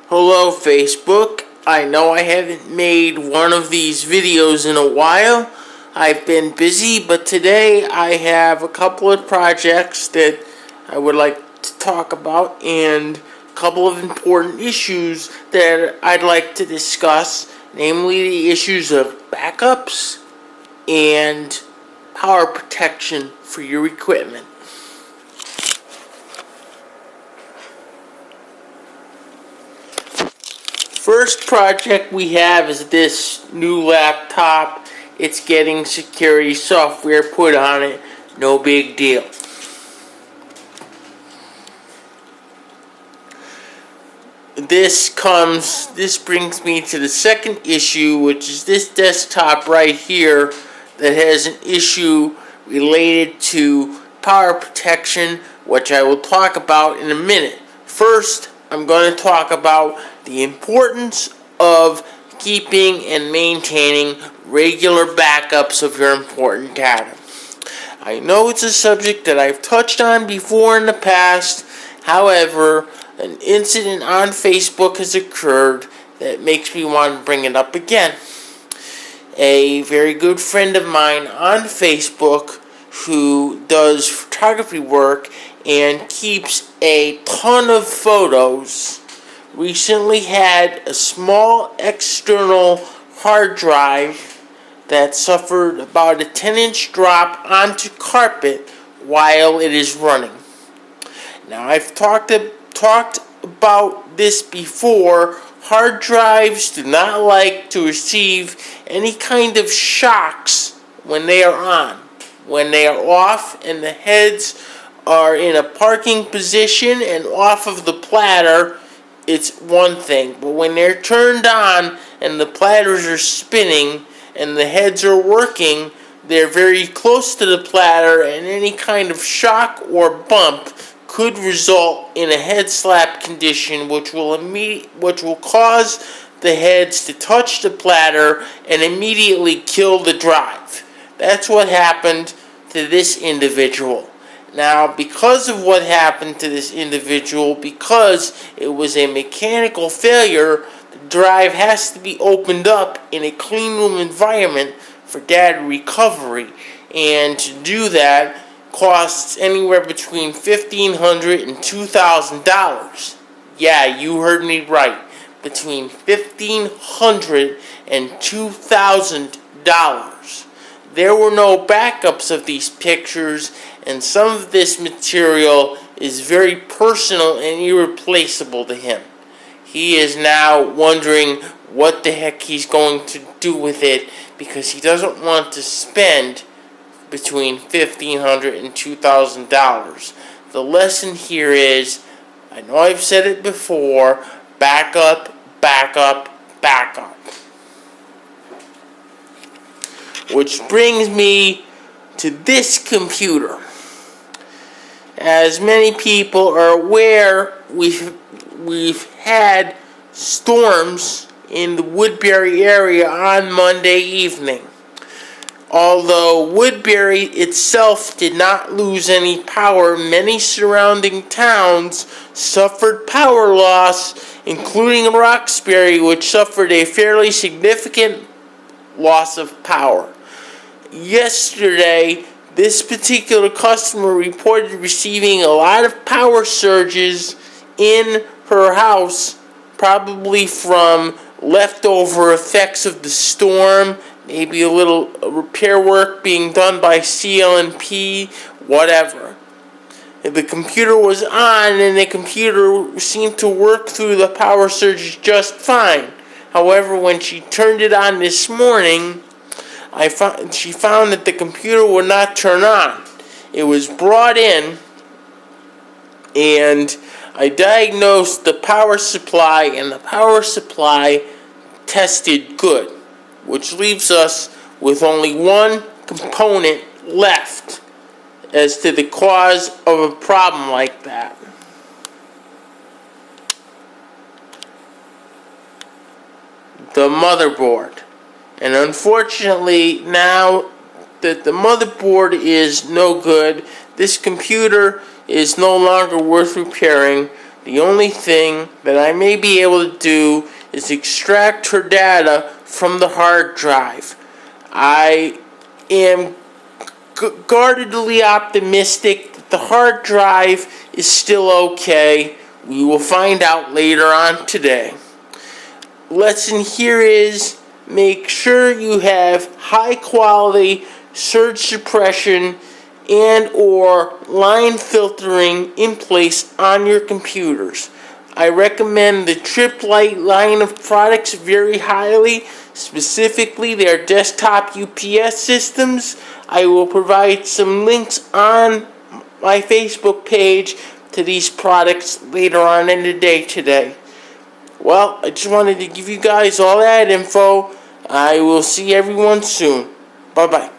Hello Facebook. I know I haven't made one of these videos in a while. I've been busy, but today I have a couple of projects that I would like to talk about and a couple of important issues that I'd like to discuss, namely the issues of backups and power protection for your equipment. First project we have is this new laptop. It's getting security software put on it. No big deal. This brings me to the second issue, which is this desktop right here that has an issue related to power protection, which I will talk about in a minute. First, I'm going to talk about the importance of keeping and maintaining regular backups of your important data. I know it's a subject that I've touched on before in the past. However, an incident on Facebook has occurred that makes me want to bring it up again. A very good friend of mine on Facebook who does photography work and keeps a ton of photos recently had a small external hard drive that suffered about a 10-inch drop onto carpet while it is running. Now, I've talked about this before. Hard drives do not like to receive any kind of shocks when they are on. When they are off and the heads are in a parking position and off of the platter, it's one thing. But when they're turned on and the platters are spinning and the heads are working, they're very close to the platter, and any kind of shock or bump could result in a head slap condition, which will cause the heads to touch the platter and immediately kill the drive. That's what happened to this individual. Now, because of what happened to this individual, because it was a mechanical failure, the drive has to be opened up in a clean room environment for data recovery. And to do that costs anywhere between $1,500 and $2,000. Yeah, you heard me right. Between $1,500 and $2,000. There were no backups of these pictures, and some of this material is very personal and irreplaceable to him. He is now wondering what the heck he's going to do with it, because he doesn't want to spend between $1,500 and $2,000. The lesson here is, I know I've said it before, backup, backup, backup. Which brings me to this computer. As many people are aware, we've had storms in the Woodbury area on Monday evening. Although Woodbury itself did not lose any power, many surrounding towns suffered power loss, including Roxbury, which suffered a fairly significant loss of power. Yesterday, this particular customer reported receiving a lot of power surges in her house, probably from leftover effects of the storm, maybe a little repair work being done by CL&P, whatever. The computer was on, and the computer seemed to work through the power surges just fine. However, when she turned it on this morning, she found that the computer would not turn on. It was brought in, and I diagnosed the power supply, and the power supply tested good, which leaves us with only one component left as to the cause of a problem like that. The motherboard. And unfortunately, now that the motherboard is no good, this computer is no longer worth repairing. The only thing that I may be able to do is extract her data from the hard drive. I am guardedly optimistic that the hard drive is still okay. We will find out later on today. Lesson here is make sure you have high quality surge suppression and or line filtering in place on your computers. I recommend the Trip Lite line of products very highly. Specifically, their desktop UPS systems. I will provide some links on my Facebook page to these products later on in the day today. Well, I just wanted to give you guys all that info. I will see everyone soon. Bye-bye.